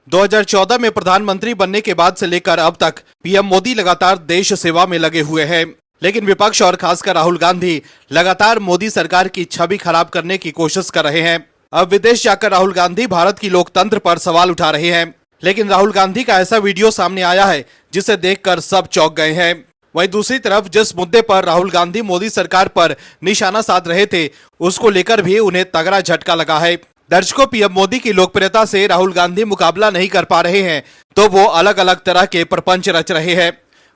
2014 में प्रधानमंत्री बनने के बाद से लेकर अब तक पीएम मोदी लगातार देश सेवा में लगे हुए हैं, लेकिन विपक्ष और खासकर राहुल गांधी लगातार मोदी सरकार की छवि खराब करने की कोशिश कर रहे हैं। अब विदेश जाकर राहुल गांधी भारत की लोकतंत्र पर सवाल उठा रहे हैं, लेकिन राहुल गांधी का ऐसा वीडियो सामने आया है जिसे देखकर सब चौंक गए हैं। वहीं दूसरी तरफ जिस मुद्दे पर राहुल गांधी मोदी सरकार पर निशाना साध रहे थे, उसको लेकर भी उन्हें तगड़ा झटका लगा है। दर्शकों, पीएम मोदी की लोकप्रियता से राहुल गांधी मुकाबला नहीं कर पा रहे हैं, तो वो अलग अलग तरह के प्रपंच रच रहे हैं।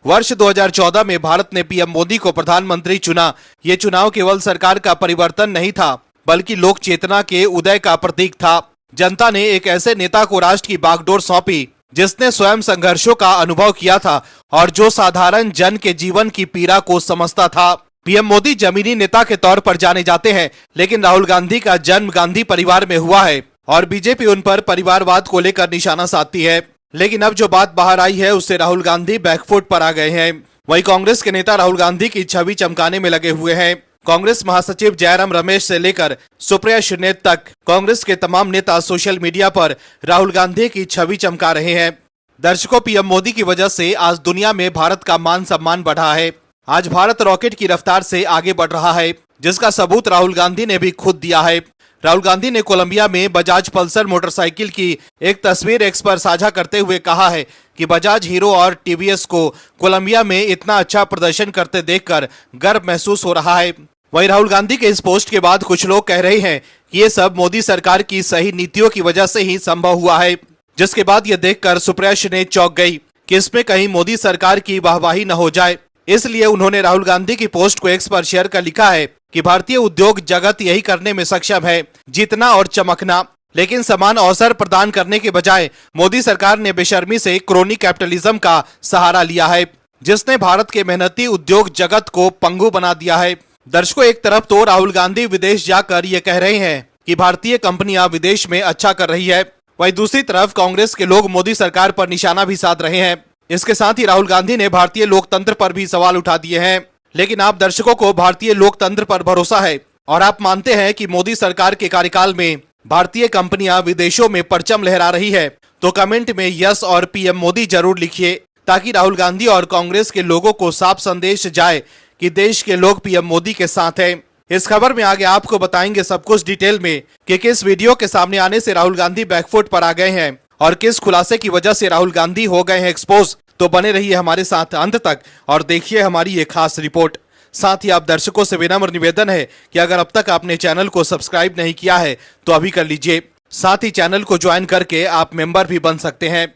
वर्ष 2014 में भारत ने पीएम मोदी को प्रधानमंत्री चुना। ये चुनाव केवल सरकार का परिवर्तन नहीं था, बल्कि लोक चेतना के उदय का प्रतीक था। जनता ने एक ऐसे नेता को राष्ट्र की बागडोर सौंपी जिसने स्वयं संघर्षों का अनुभव किया था और जो साधारण जन के जीवन की पीड़ा को समझता था। पीएम मोदी जमीनी नेता के तौर पर जाने जाते हैं, लेकिन राहुल गांधी का जन्म गांधी परिवार में हुआ है और बीजेपी उन पर परिवारवाद को लेकर निशाना साधती है। लेकिन अब जो बात बाहर आई है, उससे राहुल गांधी बैकफुट पर आ गए हैं। वहीं कांग्रेस के नेता राहुल गांधी की छवि चमकाने में लगे हुए हैं। कांग्रेस महासचिव जयराम रमेश से लेकर सुप्रिया श्रीनेत तक कांग्रेस के तमाम नेता सोशल मीडिया पर राहुल गांधी की छवि चमका रहे हैं। दर्शकों, पीएम मोदी की वजह से आज दुनिया में भारत का मान सम्मान बढ़ा है। आज भारत रॉकेट की रफ्तार से आगे बढ़ रहा है, जिसका सबूत राहुल गांधी ने भी खुद दिया है। राहुल गांधी ने कोलंबिया में बजाज पल्सर मोटरसाइकिल की एक तस्वीर एक्स पर साझा करते हुए कहा है कि बजाज हीरो और टीवीएस को कोलंबिया में इतना अच्छा प्रदर्शन करते देखकर गर्व महसूस हो रहा है। वहीं राहुल गांधी के इस पोस्ट के बाद कुछ लोग कह रहे हैं कि ये सब मोदी सरकार की सही नीतियों की वजह से ही संभव हुआ है, जिसके बाद ये देखकर सुप्रिया श्रीनेत चौंक गई कि इसमें कहीं मोदी सरकार की वाहवाही न हो जाए। इसलिए उन्होंने राहुल गांधी की पोस्ट को एक्स पर शेयर कर लिखा है कि भारतीय उद्योग जगत यही करने में सक्षम है, जीतना और चमकना। लेकिन समान अवसर प्रदान करने के बजाय मोदी सरकार ने बेशर्मी से क्रोनी कैपिटलिज्म का सहारा लिया है, जिसने भारत के मेहनती उद्योग जगत को पंगु बना दिया है। दर्शकों, एक तरफ तो राहुल गांधी विदेश जाकर ये कह रहे हैं कि भारतीय कंपनियां विदेश में अच्छा कर रही है, वहीं दूसरी तरफ कांग्रेस के लोग मोदी सरकार पर निशाना भी साध रहे हैं। इसके साथ ही राहुल गांधी ने भारतीय लोकतंत्र पर भी सवाल उठा दिए हैं। लेकिन आप दर्शकों को भारतीय लोकतंत्र पर भरोसा है और आप मानते हैं कि मोदी सरकार के कार्यकाल में भारतीय कंपनियां विदेशों में परचम लहरा रही है, तो कमेंट में यस और पीएम मोदी जरूर लिखिए, ताकि राहुल गांधी और कांग्रेस के लोगों को साफ संदेश जाए कि देश के लोग पीएम मोदी के साथ हैं। इस खबर में आगे आपको बताएंगे सब कुछ डिटेल में कि किस वीडियो के सामने आने से राहुल गांधी बैकफुट पर आ गए हैं और किस खुलासे की वजह से राहुल गांधी हो गए हैं एक्सपोज। तो बने रहिए हमारे साथ अंत तक और देखिए हमारी ये खास रिपोर्ट। साथ ही आप दर्शकों से विनम्र निवेदन है कि अगर अब तक आपने चैनल को सब्सक्राइब नहीं किया है तो अभी कर लीजिए। साथ ही चैनल को ज्वाइन करके आप मेंबर भी बन सकते हैं।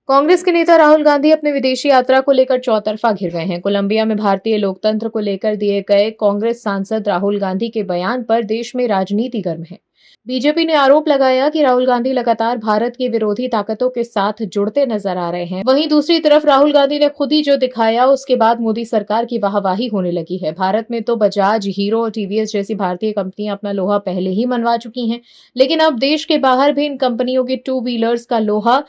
कांग्रेस के नेता राहुल गांधी अपने विदेशी यात्रा को लेकर चौतरफा घिर गए हैं। कोलंबिया में भारतीय लोकतंत्र को लेकर दिए गए कांग्रेस सांसद राहुल गांधी के बयान पर देश में राजनीति गर्म है। बीजेपी ने आरोप लगाया कि राहुल गांधी लगातार भारत की विरोधी ताकतों के साथ जुड़ते नजर आ रहे हैं। वहीं दूसरी तरफ राहुल गांधी ने खुद ही जो दिखाया, उसके बाद मोदी सरकार की वाहवाही होने लगी है। भारत में तो बजाज, हीरो और टीवीएस जैसी भारतीय कंपनियां अपना लोहा पहले ही मनवा चुकी हैं, लेकिन अब देश के बाहर भी इन कंपनियों के टू व्हीलर्स का लोहा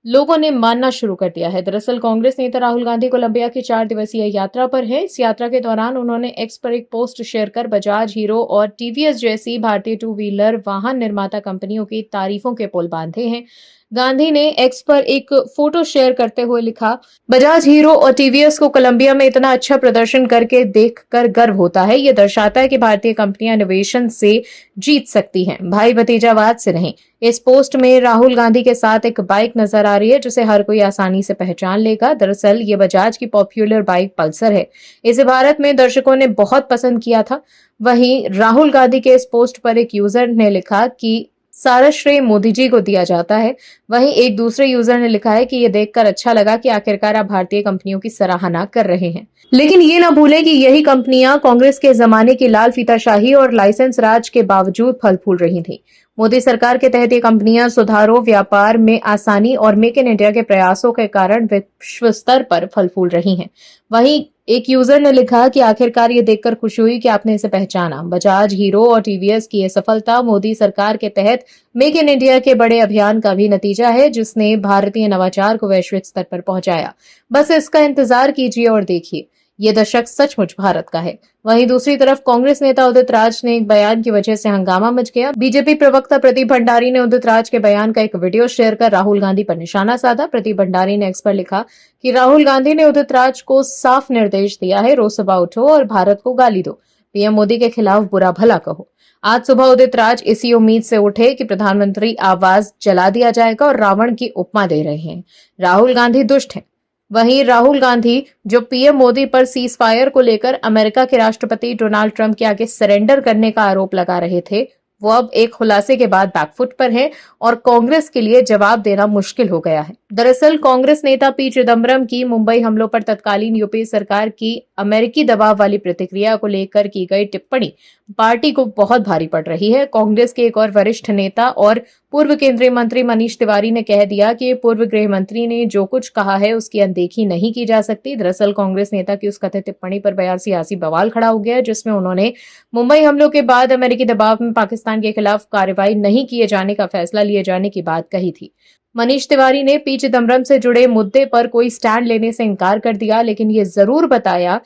लोगों ने मानना शुरू कर दिया है। दरअसल कांग्रेस नेता राहुल गांधी कोलंबिया की 4 दिवसीय यात्रा पर है। इस यात्रा के दौरान उन्होंने एक्स पर एक पोस्ट शेयर कर बजाज, हीरो और टीवीएस जैसी भारतीय टू व्हीलर वाहन निर्माता कंपनियों की तारीफों के पुल बांधे हैं। गांधी ने एक्स पर एक फोटो शेयर करते हुए लिखा, बजाज, हीरो और टीवीएस को कोलंबिया में इतना अच्छा प्रदर्शन करके देखकर गर्व होता है। ये दर्शाता है कि भारतीय कंपनियां इनोवेशन से जीत सकती हैं, भाई भतीजावाद से नहीं। इस पोस्ट में राहुल गांधी के साथ एक बाइक नजर आ रही है, जिसे हर कोई आसानी से पहचान लेगा। दरअसल ये बजाज की पॉपुलर बाइक पल्सर है। इसे भारत में दर्शकों ने बहुत पसंद किया था। वहीं राहुल गांधी के इस पोस्ट पर एक यूजर ने लिखा कि सारा श्रेय मोदी जी को दिया जाता है। वहीं एक दूसरे यूजर ने लिखा है कि ये देखकर अच्छा लगा कि आखिरकार आप भारतीय कंपनियों की सराहना कर रहे हैं, लेकिन ये ना भूलें कि यही कंपनियां कांग्रेस के जमाने की लाल फीताशाही और लाइसेंस राज के बावजूद फल फूल रही थी। मोदी सरकार के तहत ये कंपनियां सुधारों, व्यापार में आसानी और मेक इन इंडिया के प्रयासों के कारण विश्व स्तर पर फल फूल रही हैं। वहीं एक यूजर ने लिखा कि आखिरकार ये देखकर खुशी हुई कि आपने इसे पहचाना। बजाज, हीरो और टीवीएस की ये सफलता मोदी सरकार के तहत मेक इन इंडिया के बड़े अभियान का भी नतीजा है, जिसने भारतीय नवाचार को वैश्विक स्तर पर पहुंचाया। बस इसका इंतजार कीजिए और देखिए। ये दशक सचमुच भारत का है। वहीं दूसरी तरफ कांग्रेस नेता उदित राज ने एक बयान की वजह से हंगामा मच गया। बीजेपी प्रवक्ता प्रदीप भंडारी ने उदित राज के बयान का एक वीडियो शेयर कर राहुल गांधी पर निशाना साधा। प्रदीप भंडारी ने एक्स पर लिखा कि राहुल गांधी ने उदित राज को साफ निर्देश दिया है, रोज सुबह उठो और भारत को गाली दो, पीएम मोदी के खिलाफ बुरा भला कहो। आज सुबह उदित राज इसी उम्मीद से उठे कि प्रधानमंत्री आवास जला दिया जाएगा और रावण की उपमा दे रहे हैं। राहुल गांधी दुष्ट हैं। वहीं राहुल गांधी जो पीएम मोदी पर सीज फायर को लेकर अमेरिका के राष्ट्रपति डोनाल्ड ट्रंप के आगे सरेंडर करने का आरोप लगा रहे थे, वो अब एक खुलासे के बाद बैकफुट पर है और कांग्रेस के लिए जवाब देना मुश्किल हो गया है। दरअसल कांग्रेस नेता पी चिदम्बरम की मुंबई हमलों पर तत्कालीन यूपीए सरकार की अमेरिकी दबाव वाली प्रतिक्रिया को लेकर की गई टिप्पणी पार्टी को बहुत भारी पड़ रही है। कांग्रेस के एक और वरिष्ठ नेता और पूर्व केंद्रीय मंत्री मनीष तिवारी ने कह दिया कि पूर्व गृह मंत्री ने जो कुछ कहा है उसकी अनदेखी नहीं की जा सकती। दरअसल कांग्रेस नेता की उस कथित टिप्पणी पर बयान सियासी बवाल खड़ा हो गया, जिसमें उन्होंने मुंबई हमलों के बाद अमेरिकी दबाव में पाकिस्तान के खिलाफ कार्रवाई नहीं किए जाने का फैसला लिए जाने की बात कही थी। मनीष तिवारी ने पी चिदम्बरम से जुड़े मुद्दे पर कोई स्टैंड लेने से इनकार कर दिया, लेकिन ये जरूर बताया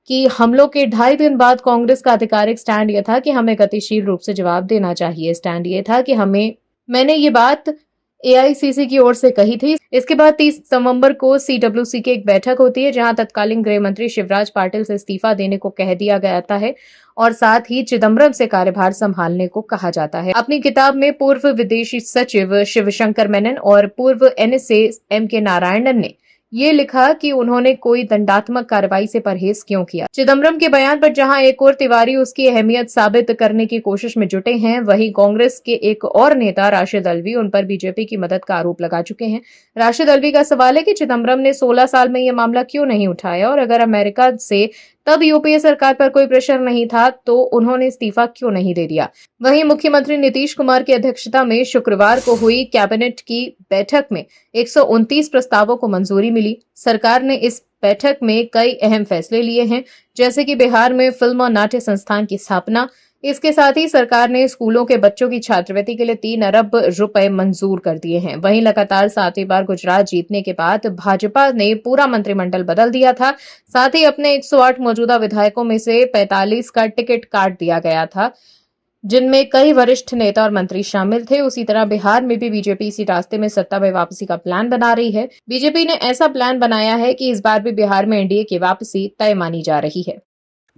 कि हमलों के 2.5 दिन बाद कांग्रेस का आधिकारिक स्टैंड यह था कि हमें गतिशील रूप से जवाब देना चाहिए। स्टैंड ये था कि मैंने ये बात एआईसीसी की ओर से कही थी। इसके बाद 30 नवंबर को सीडब्ल्यूसी की एक बैठक होती है, जहां तत्कालीन गृह मंत्री शिवराज पाटिल से इस्तीफा देने को कह दिया जाता है और साथ ही चिदम्बरम से कार्यभार संभालने को कहा जाता है। अपनी किताब में पूर्व विदेशी सचिव शिवशंकर मेनन और पूर्व एनएसए एमके नारायणन ने ये लिखा कि उन्होंने कोई दंडात्मक कार्रवाई से परहेज क्यों किया। चिदम्बरम के बयान पर जहां एक और तिवारी उसकी अहमियत साबित करने की कोशिश में जुटे हैं, वहीं कांग्रेस के एक और नेता राशिद अल्वी उन पर बीजेपी की मदद का आरोप लगा चुके हैं। राशिद अल्वी का सवाल है कि चिदम्बरम ने 16 साल में यह मामला क्यों नहीं उठाया और अगर अमेरिका से तब यूपीए सरकार पर कोई प्रेशर नहीं था तो उन्होंने इस्तीफा क्यों नहीं दे दिया। वहीं मुख्यमंत्री नीतीश कुमार की अध्यक्षता में शुक्रवार को हुई कैबिनेट की बैठक में 129 प्रस्तावों को मंजूरी मिली। सरकार ने इस बैठक में कई अहम फैसले लिए हैं, जैसे कि बिहार में फिल्म और नाट्य संस्थान की स्थापना। इसके साथ ही सरकार ने स्कूलों के बच्चों की छात्रवृत्ति के लिए 3 अरब रुपए मंजूर कर दिए हैं। वहीं लगातार 7वीं बार गुजरात जीतने के बाद भाजपा ने पूरा मंत्रिमंडल बदल दिया था। साथ ही अपने 108 मौजूदा विधायकों में से 45 का टिकट काट दिया गया था, जिनमें कई वरिष्ठ नेता और मंत्री शामिल थे। उसी तरह बिहार में भी बीजेपी इसी रास्ते में सत्ता में वापसी का प्लान बना रही है। बीजेपी ने ऐसा प्लान बनाया है कि इस बार भी बिहार में एनडीए की वापसी तय मानी जा रही है।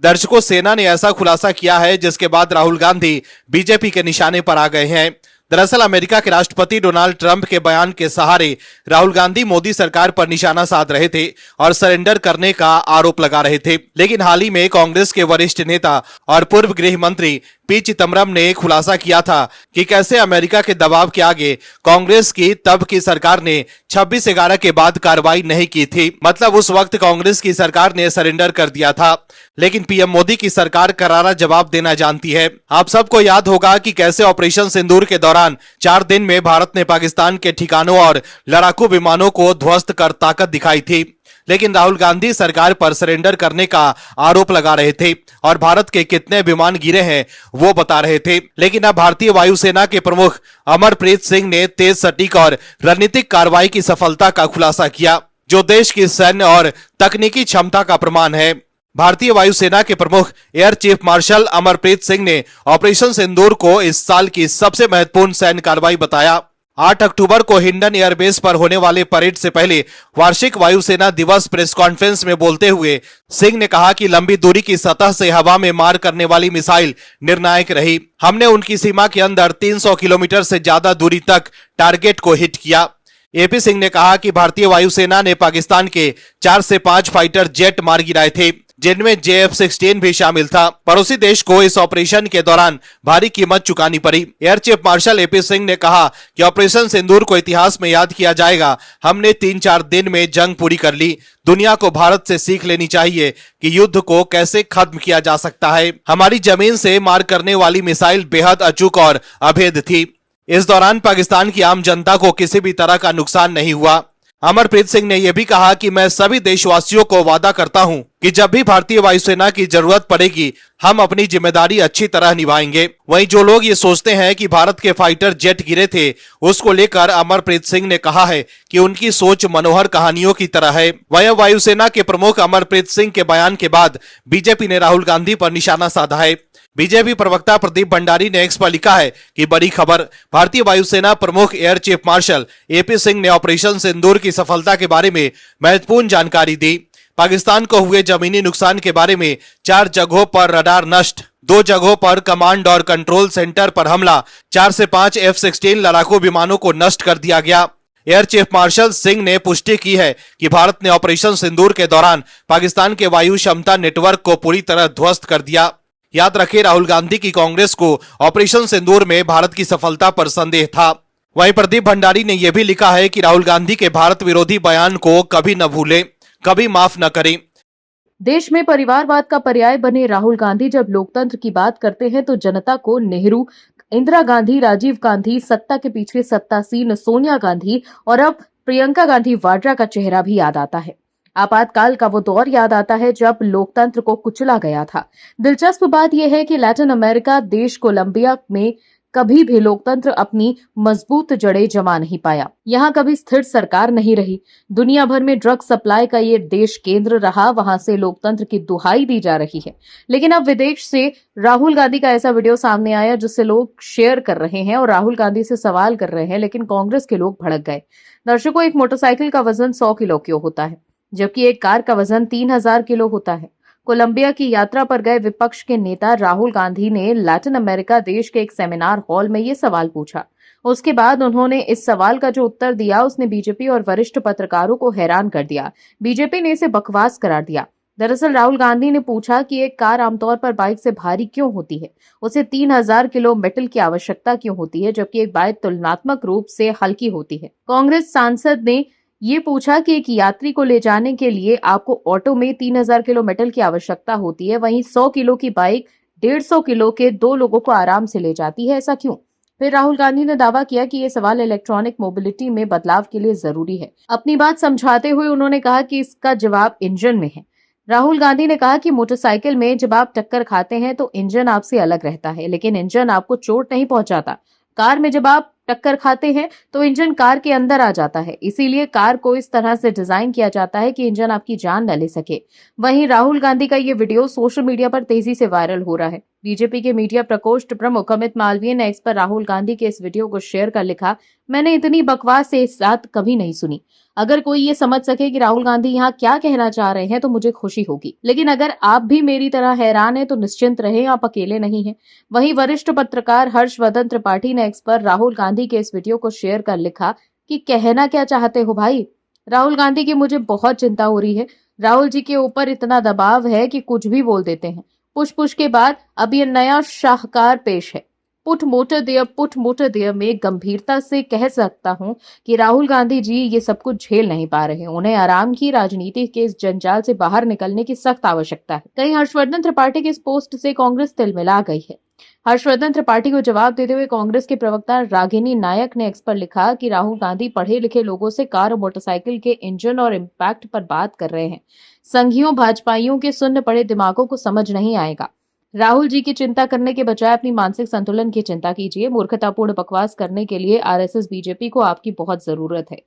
दर्शकों, सेना ने ऐसा खुलासा किया है जिसके बाद राहुल गांधी बीजेपी के निशाने पर आ गए हैं। दरअसल अमेरिका के राष्ट्रपति डोनाल्ड ट्रंप के बयान के सहारे राहुल गांधी मोदी सरकार पर निशाना साध रहे थे और सरेंडर करने का आरोप लगा रहे थे। लेकिन हाल ही में कांग्रेस के वरिष्ठ नेता और पूर्व गृह मंत्री पी चिदम्बरम ने खुलासा किया था कि कैसे अमेरिका के दबाव के आगे कांग्रेस की तब की सरकार ने 26/11 के बाद कार्रवाई नहीं की थी। मतलब उस वक्त कांग्रेस की सरकार ने सरेंडर कर दिया था, लेकिन पीएम मोदी की सरकार करारा जवाब देना जानती है। आप सबको याद होगा कि कैसे ऑपरेशन सिंदूर के दौरान 4 दिन में भारत ने पाकिस्तान के ठिकानों और लड़ाकू विमानों को ध्वस्त कर ताकत दिखाई थी। लेकिन राहुल गांधी सरकार पर सरेंडर करने का आरोप लगा रहे थे और भारत के कितने विमान गिरे हैं वो बता रहे थे। लेकिन अब भारतीय वायुसेना के प्रमुख अमरप्रीत सिंह ने तेज, सटीक और रणनीतिक कार्रवाई की सफलता का खुलासा किया, जो देश की सैन्य और तकनीकी क्षमता का प्रमाण है। भारतीय वायुसेना के प्रमुख air chief marshal Amarpreet Singh ने ऑपरेशन सिंदूर को इस साल की सबसे महत्वपूर्ण सैन्य कार्रवाई बताया। 8 अक्टूबर को हिंडन एयरबेस पर होने वाले परेड से पहले वार्षिक वायुसेना दिवस प्रेस कॉन्फ्रेंस में बोलते हुए सिंह ने कहा कि लंबी दूरी की सतह से हवा में मार करने वाली मिसाइल निर्णायक रही। हमने उनकी सीमा के अंदर 300 किलोमीटर से ज्यादा दूरी तक टारगेट को हिट किया। एपी सिंह ने कहा कि भारतीय वायुसेना ने पाकिस्तान के 4 से 5 फाइटर जेट मार गिराए थे, जिनमें JF-16 भी शामिल था। पड़ोसी देश को इस ऑपरेशन के दौरान भारी कीमत चुकानी पड़ी। Air chief marshal AP Singh ने कहा कि ऑपरेशन सिंदूर को इतिहास में याद किया जाएगा। हमने 3-4 दिन में जंग पूरी कर ली। दुनिया को भारत से सीख लेनी चाहिए कि युद्ध को कैसे खत्म किया जा सकता है। हमारी जमीन से मार करने वाली मिसाइल बेहद अचूक और अभेद थी। इस दौरान पाकिस्तान की आम जनता को किसी भी तरह का नुकसान नहीं हुआ। अमरप्रीत सिंह ने यह भी कहा कि मैं सभी देशवासियों को वादा करता हूं कि जब भी भारतीय वायुसेना की जरूरत पड़ेगी हम अपनी जिम्मेदारी अच्छी तरह निभाएंगे। वहीं जो लोग ये सोचते हैं कि भारत के फाइटर जेट गिरे थे, उसको लेकर अमरप्रीत सिंह ने कहा है कि उनकी सोच मनोहर कहानियों की तरह है। वहीं वायुसेना के प्रमुख अमरप्रीत सिंह के बयान के बाद बीजेपी ने राहुल गांधी पर निशाना साधा है। बीजेपी प्रवक्ता प्रदीप भंडारी ने एक्स पर लिखा है कि बड़ी खबर, भारतीय वायुसेना प्रमुख air chief marshal AP Singh ने ऑपरेशन सिंदूर की सफलता के बारे में महत्वपूर्ण जानकारी दी। पाकिस्तान को हुए जमीनी नुकसान के बारे में 4 जगहों पर रडार नष्ट, 2 जगहों पर कमांड और कंट्रोल सेंटर पर हमला, 4 से 5 F-16 लड़ाकू विमानों को नष्ट कर दिया गया। एयर चीफ मार्शल सिंह ने पुष्टि की है कि भारत ने ऑपरेशन सिंदूर के दौरान पाकिस्तान के वायु क्षमता नेटवर्क को पूरी तरह ध्वस्त कर दिया। याद रखें, राहुल गांधी की कांग्रेस को ऑपरेशन सिंदूर में भारत की सफलता पर संदेह था। वहीं प्रदीप भंडारी ने यह भी लिखा है कि राहुल गांधी के भारत विरोधी बयान को कभी न भूलें, कभी माफ न करें। देश में परिवारवाद का पर्याय बने राहुल गांधी जब लोकतंत्र की बात करते हैं तो जनता को नेहरू, इंदिरा गांधी, राजीव गांधी, सत्ता के पीछे सत्तासीन सोनिया गांधी और अब प्रियंका गांधी वाड्रा का चेहरा भी याद आता है। आपातकाल का वो दौर याद आता है जब लोकतंत्र को कुचला गया था। दिलचस्प बात यह है कि लैटिन अमेरिका देश कोलंबिया में कभी भी लोकतंत्र अपनी मजबूत जड़ें जमा नहीं पाया। यहाँ कभी स्थिर सरकार नहीं रही। दुनिया भर में ड्रग सप्लाई का ये देश केंद्र रहा, वहां से लोकतंत्र की दुहाई दी जा रही है। लेकिन अब विदेश से राहुल गांधी का ऐसा वीडियो सामने आया जिससे लोग शेयर कर रहे हैं और राहुल गांधी से सवाल कर रहे हैं, लेकिन कांग्रेस के लोग भड़क गए। दर्शकों, एक मोटरसाइकिल का वजन 100 किलो क्यों होता है, जबकि एक कार का वजन 3000 किलो होता है। कोलंबिया की यात्रा पर गए विपक्ष के नेता राहुल गांधी ने लैटिन अमेरिका देश के एक सेमिनार हॉल में ये सवाल पूछा। उसके बाद उन्होंने इस सवाल का जो उत्तर दिया उसने बीजेपी और वरिष्ठ पत्रकारों को हैरान कर दिया। बीजेपी ने इसे बकवास करार दिया। दरअसल राहुल गांधी ने पूछा कि एक कार आमतौर पर बाइक से भारी क्यों होती है, उसे 3000 किलो मेटल की आवश्यकता क्यों होती है, जबकि एक बाइक तुलनात्मक रूप से हल्की होती है। कांग्रेस सांसद ने ये पूछा कि एक यात्री को ले जाने के लिए आपको ऑटो में 3000 किलो मेटल की आवश्यकता होती है, वहीं 100 किलो की बाइक 150 किलो के 2 लोगों को आराम से ले जाती है, ऐसा क्यों? फिर राहुल गांधी ने दावा किया कि ये सवाल इलेक्ट्रॉनिक मोबिलिटी में बदलाव के लिए जरूरी है। अपनी बात समझाते हुए उन्होंने कहा कि इसका जवाब इंजन में है। राहुल गांधी ने कहा कि मोटरसाइकिल में जब आप टक्कर खाते हैं तो इंजन आपसे अलग रहता है, लेकिन इंजन आपको चोट नहीं पहुंचाता। कार में जब आप टक्कर खाते हैं तो इंजन कार के अंदर आ जाता है, इसीलिए कार को इस तरह से डिजाइन किया जाता है कि इंजन आपकी जान न ले सके। वहीं राहुल गांधी का ये वीडियो सोशल मीडिया पर तेजी से वायरल हो रहा है। बीजेपी के मीडिया प्रकोष्ठ प्रमुख अमित मालवीय ने एक्स पर राहुल गांधी के इस वीडियो को शेयर कर लिखा, मैंने इतनी बकवास से इस बात कभी नहीं सुनी। अगर कोई ये समझ सके कि राहुल गांधी यहाँ क्या कहना चाह रहे हैं तो मुझे खुशी होगी, लेकिन अगर आप भी मेरी तरह हैरान हैं तो निश्चिंत रहें, आप अकेले नहीं हैं। वहीं वरिष्ठ पत्रकार हर्षवर्धन त्रिपाठी ने एक्स पर राहुल गांधी के इस वीडियो को शेयर कर लिखा कि कहना क्या चाहते हो भाई, राहुल गांधी की मुझे बहुत चिंता हो रही है। राहुल जी के ऊपर इतना दबाव है कि कुछ भी बोल देते हैं। पुश के बाद अब ये नया शाहकार पेश है। पुट मोटर देयर में गंभीरता से कह सकता हूं कि राहुल गांधी जी ये सब कुछ झेल नहीं पा रहे हैं। उन्हें आराम की राजनीति के इस जंजाल से बाहर निकलने की सख्त आवश्यकता है। कहीं हर्षवर्धन त्रिपाठी के इस पोस्ट से कांग्रेस तिलमिला गई है। हर्षवर्धन त्रिपाठी को जवाब देते हुए कांग्रेस के प्रवक्ता रागिनी नायक ने एक्स पर लिखा कि राहुल गांधी पढ़े लिखे लोगों से कार और मोटरसाइकिल के इंजन और इम्पैक्ट पर बात कर रहे हैं। संघियों भाजपाइयों के सुन्न पड़े दिमागों को समझ नहीं आएगा। राहुल जी की चिंता करने के बजाय अपनी मानसिक संतुलन की चिंता कीजिए। मूर्खतापूर्ण बकवास करने के लिए आरएसएस बीजेपी को आपकी बहुत जरूरत है।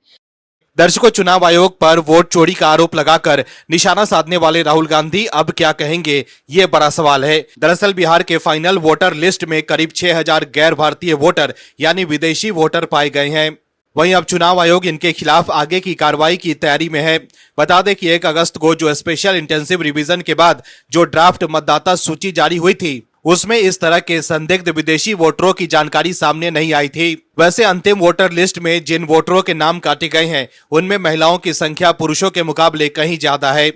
दर्शकों, चुनाव आयोग पर वोट चोरी का आरोप लगाकर निशाना साधने वाले राहुल गांधी अब क्या कहेंगे, ये बड़ा सवाल है। दरअसल बिहार के फाइनल वोटर लिस्ट में करीब 6000 गैर भारतीय वोटर यानी विदेशी वोटर पाए गए हैं। वहीं अब चुनाव आयोग इनके खिलाफ आगे की कार्रवाई की तैयारी में है। बता दें कि 1 अगस्त को जो स्पेशल इंटेंसिव रिवीजन के बाद जो ड्राफ्ट मतदाता सूची जारी हुई थी, उसमें इस तरह के संदिग्ध विदेशी वोटरों की जानकारी सामने नहीं आई थी। वैसे अंतिम वोटर लिस्ट में जिन वोटरों के नाम काटे गए हैं, उनमें महिलाओं की संख्या पुरुषों के मुकाबले कहीं ज्यादा है।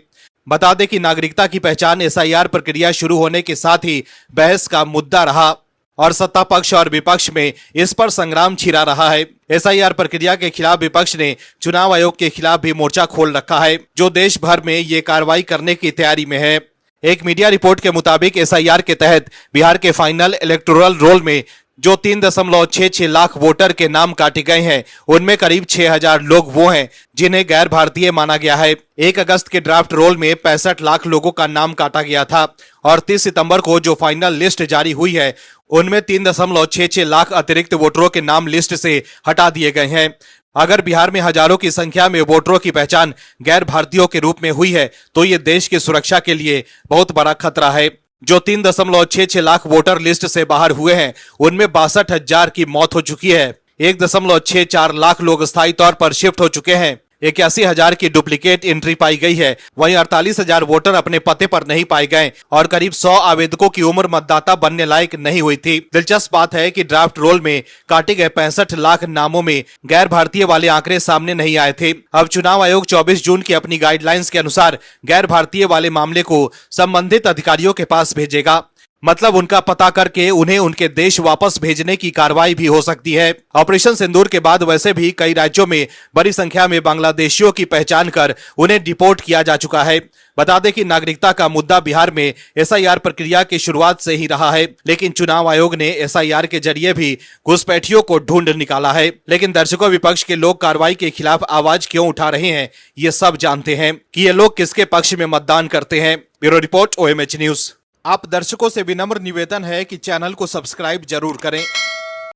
बता दें कि नागरिकता की पहचान SIR प्रक्रिया शुरू होने के साथ ही बहस का मुद्दा रहा और सत्ता पक्ष और विपक्ष में इस पर संग्राम छिड़ा रहा है। SIR प्रक्रिया के खिलाफ विपक्ष ने चुनाव आयोग के खिलाफ भी मोर्चा खोल रखा है, जो देश भर में ये कार्रवाई करने की तैयारी में है। एक मीडिया रिपोर्ट के मुताबिक SIR के तहत बिहार के फाइनल इलेक्टोरल रोल में जो 3.66 लाख वोटर के नाम काटे गए हैं, उनमें करीब 6000 लोग वो हैं जिन्हें गैर भारतीय माना गया है। 1 अगस्त के ड्राफ्ट रोल में 65 लाख लोगों का नाम काटा गया था और 30 सितंबर को जो फाइनल लिस्ट जारी हुई है, उनमें 3.66 लाख अतिरिक्त वोटरों के नाम लिस्ट से हटा दिए गए हैं। अगर बिहार में हजारों की संख्या में वोटरों की पहचान गैर भारतीयों के रूप में हुई है, तो ये देश की सुरक्षा के लिए बहुत बड़ा खतरा है। जो 3.66 लाख वोटर लिस्ट से बाहर हुए हैं, उनमें 62,000 की मौत हो चुकी है। 1.64 लाख लोग स्थायी तौर पर शिफ्ट हो चुके हैं। 81,000 की डुप्लीकेट एंट्री पाई गई है। वहीं 48,000 वोटर अपने पते पर नहीं पाए गए और करीब 100 आवेदकों की उम्र मतदाता बनने लायक नहीं हुई थी। दिलचस्प बात है कि ड्राफ्ट रोल में काटे गए 65 लाख नामों में गैर भारतीय वाले आंकड़े सामने नहीं आए थे। अब चुनाव आयोग 24 जून की अपनी गाइडलाइंस के अनुसार गैर भारतीय वाले मामले को संबंधित अधिकारियों के पास भेजेगा। मतलब उनका पता करके उन्हें उनके देश वापस भेजने की कार्रवाई भी हो सकती है। ऑपरेशन सिंदूर के बाद वैसे भी कई राज्यों में बड़ी संख्या में बांग्लादेशियों की पहचान कर उन्हें डिपोर्ट किया जा चुका है। बता दें कि नागरिकता का मुद्दा बिहार में एसआईआर प्रक्रिया की शुरुआत से ही रहा है, लेकिन चुनाव आयोग ने एसआईआर के जरिए भी घुसपैठियों को ढूंढ निकाला है। लेकिन दर्शकों, विपक्ष के लोग कार्रवाई के खिलाफ आवाज क्यों उठा रहे हैं, ये सब जानते हैं कि ये लोग किसके पक्ष में मतदान करते हैं। Bureau report, OMH news. आप दर्शकों से विनम्र निवेदन है कि चैनल को सब्सक्राइब जरूर करें